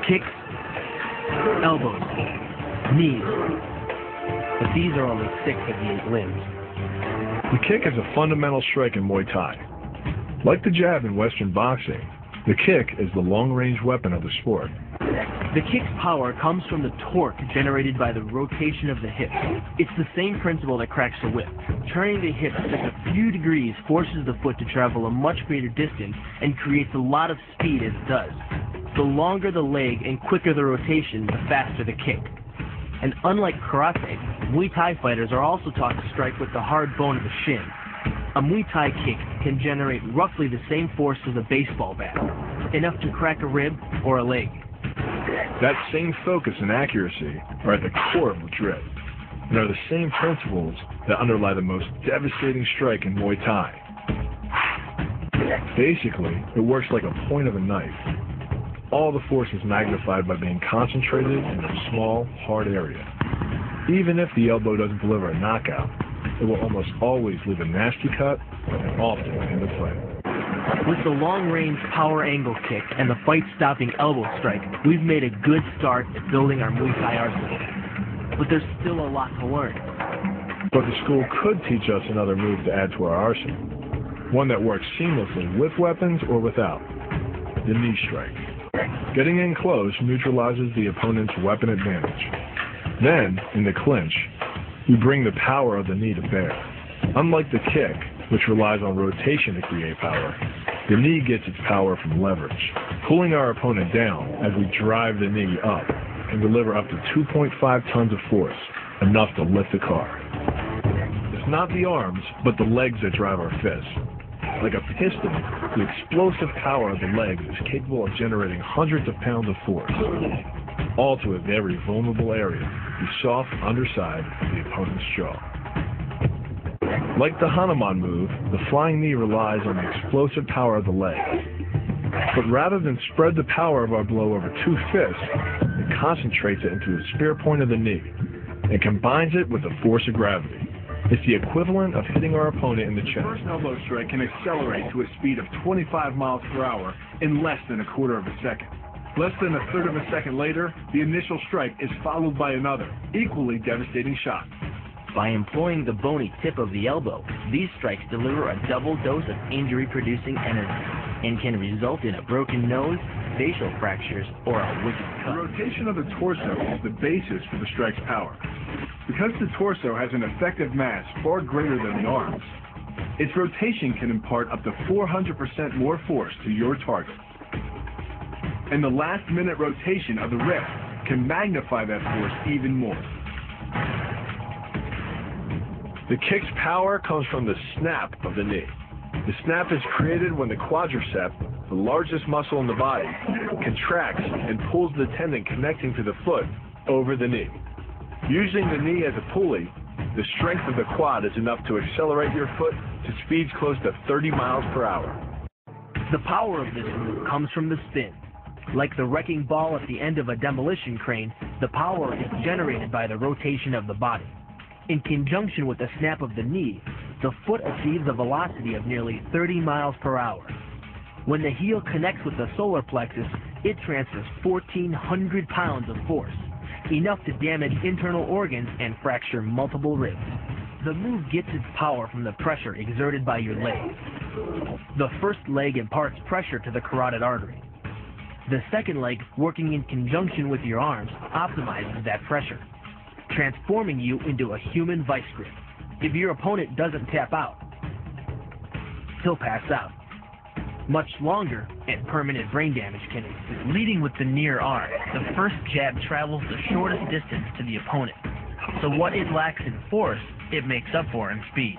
Kicks, elbows, knees. But these are only 6 of the 8 limbs. The kick is a fundamental strike in Muay Thai. Like the jab in Western boxing, the kick is the long-range weapon of the sport. The kick's power comes from the torque generated by the rotation of the hip. It's the same principle that cracks the whip. Turning the hip just a few degrees forces the foot to travel a much greater distance and creates a lot of speed as it does. The longer the leg and quicker the rotation, the faster the kick. And unlike karate, Muay Thai fighters are also taught to strike with the hard bone of the shin. A Muay Thai kick can generate roughly the same force as a baseball bat, enough to crack a rib or a leg. That same focus and accuracy are at the core of Madrid, and are the same principles that underlie the most devastating strike in Muay Thai. Basically, it works like a point of a knife. All the force is magnified by being concentrated in a small, hard area. Even if the elbow doesn't deliver a knockout, it will almost always leave a nasty cut and often end the fight. With the long-range power angle kick and the fight-stopping elbow strike, we've made a good start at building our Muay Thai arsenal. But there's still a lot to learn. But the school could teach us another move to add to our arsenal, one that works seamlessly with weapons or without: the knee strike. Getting in close neutralizes the opponent's weapon advantage. Then, in the clinch, we bring the power of the knee to bear. Unlike the kick, which relies on rotation to create power, the knee gets its power from leverage, pulling our opponent down as we drive the knee up and deliver up to 2.5 tons of force, enough to lift the car. It's not the arms, but the legs that drive our fists. Like a piston, the explosive power of the legs is capable of generating hundreds of pounds of force, all to a very vulnerable area, the soft underside of the opponent's jaw. Like the Hanuman move, the flying knee relies on the explosive power of the leg. But rather than spread the power of our blow over 2 fists, it concentrates it into the spear point of the knee and combines it with the force of gravity. It's the equivalent of hitting our opponent in the chest. The first elbow strike can accelerate to a speed of 25 miles per hour in less than a quarter of a second. Less than a third of a second later, the initial strike is followed by another, equally devastating shot. By employing the bony tip of the elbow, these strikes deliver a double dose of injury-producing energy and can result in a broken nose, facial fractures, or a wicked cut. The rotation of the torso is the basis for the strike's power. Because the torso has an effective mass far greater than the arms, its rotation can impart up to 400% more force to your target. And the last-minute rotation of the wrist can magnify that force even more. The kick's power comes from the snap of the knee. The snap is created when the quadriceps, the largest muscle in the body, contracts and pulls the tendon connecting to the foot over the knee. Using the knee as a pulley, the strength of the quad is enough to accelerate your foot to speeds close to 30 miles per hour. The power of this move comes from the spin. Like the wrecking ball at the end of a demolition crane, the power is generated by the rotation of the body. In conjunction with the snap of the knee, the foot achieves a velocity of nearly 30 miles per hour. When the heel connects with the solar plexus, it transfers 1,400 pounds of force, enough to damage internal organs and fracture multiple ribs. The move gets its power from the pressure exerted by your legs. The first leg imparts pressure to the carotid artery. The second leg, working in conjunction with your arms, optimizes that pressure, transforming you into a human vice grip. If your opponent doesn't tap out, he'll pass out. Much longer and permanent brain damage can ensue. Leading with the near arm, the first jab travels the shortest distance to the opponent. So what it lacks in force, it makes up for in speed.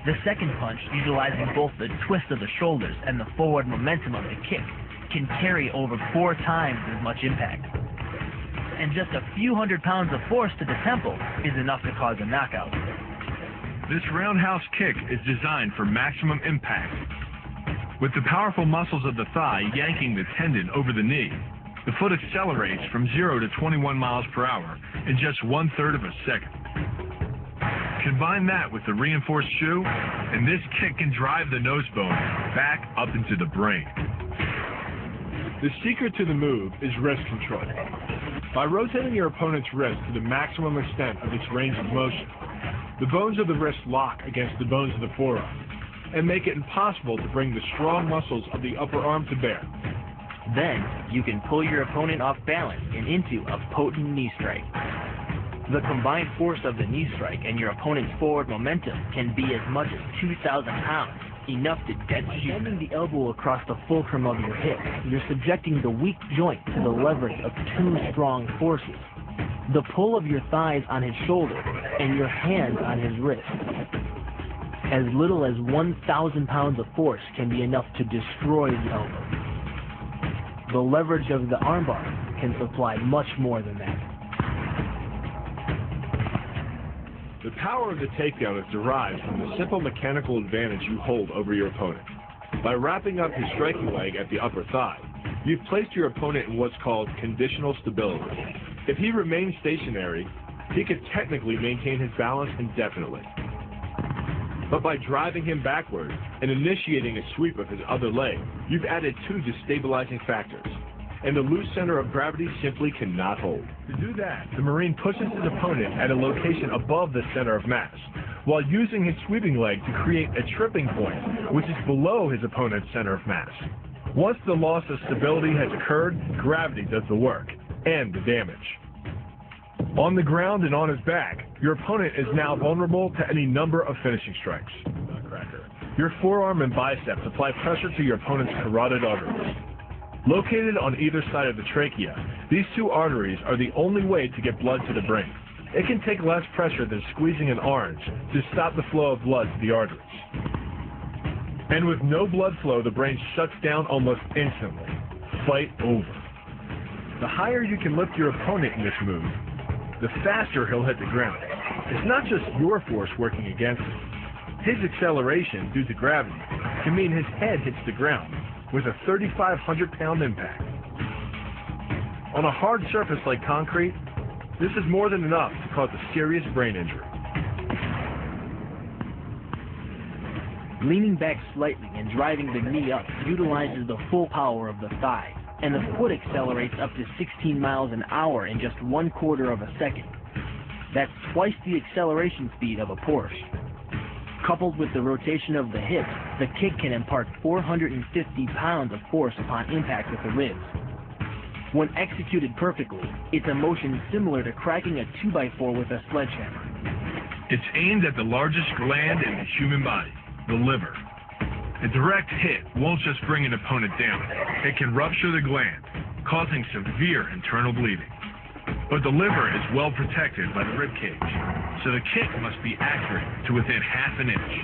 The second punch, utilizing both the twist of the shoulders and the forward momentum of the kick, can carry over 4 times as much impact. And just a few hundred pounds of force to the temple is enough to cause a knockout. This roundhouse kick is designed for maximum impact. With the powerful muscles of the thigh yanking the tendon over the knee, the foot accelerates from 0 to 21 miles per hour in just 1/3 of a second. Combine that with the reinforced shoe, and this kick can drive the nose bone back up into the brain. The secret to the move is wrist control. By rotating your opponent's wrist to the maximum extent of its range of motion, the bones of the wrist lock against the bones of the forearm and make it impossible to bring the strong muscles of the upper arm to bear. Then, you can pull your opponent off balance and into a potent knee strike. The combined force of the knee strike and your opponent's forward momentum can be as much as 2,000 pounds, enough to dead shoot. Bending the elbow across the fulcrum of your hip, you're subjecting the weak joint to the leverage of two strong forces. The pull of your thighs on his shoulder and your hands on his wrist. As little as 1,000 pounds of force can be enough to destroy the elbow. The leverage of the armbar can supply much more than that. The power of the takedown is derived from the simple mechanical advantage you hold over your opponent. By wrapping up his striking leg at the upper thigh, you've placed your opponent in what's called conditional stability. If he remains stationary, he could technically maintain his balance indefinitely. But by driving him backward and initiating a sweep of his other leg, you've added two destabilizing factors, and the loose center of gravity simply cannot hold. To do that, the Marine pushes his opponent at a location above the center of mass, while using his sweeping leg to create a tripping point, which is below his opponent's center of mass. Once the loss of stability has occurred, gravity does the work, and the damage. On the ground and on his back, your opponent is now vulnerable to any number of finishing strikes. Your forearm and biceps apply pressure to your opponent's carotid arteries. Located on either side of the trachea, these two arteries are the only way to get blood to the brain. It can take less pressure than squeezing an orange to stop the flow of blood to the arteries. And with no blood flow, the brain shuts down almost instantly. Fight over. The higher you can lift your opponent in this move, the faster he'll hit the ground. It's not just your force working against him. His acceleration due to gravity can mean his head hits the ground with a 3,500-pound impact. On a hard surface like concrete, this is more than enough to cause a serious brain injury. Leaning back slightly and driving the knee up utilizes the full power of the thigh, and the foot accelerates up to 16 miles an hour in just 1/4 of a second. That's twice the acceleration speed of a Porsche. Coupled with the rotation of the hips, the kick can impart 450 pounds of force upon impact with the ribs. When executed perfectly, it's a motion similar to cracking a 2x4 with a sledgehammer. It's aimed at the largest gland in the human body, the liver. A direct hit won't just bring an opponent down. It can rupture the gland, causing severe internal bleeding. But the liver is well protected by the rib cage, so the kick must be accurate to within half an inch.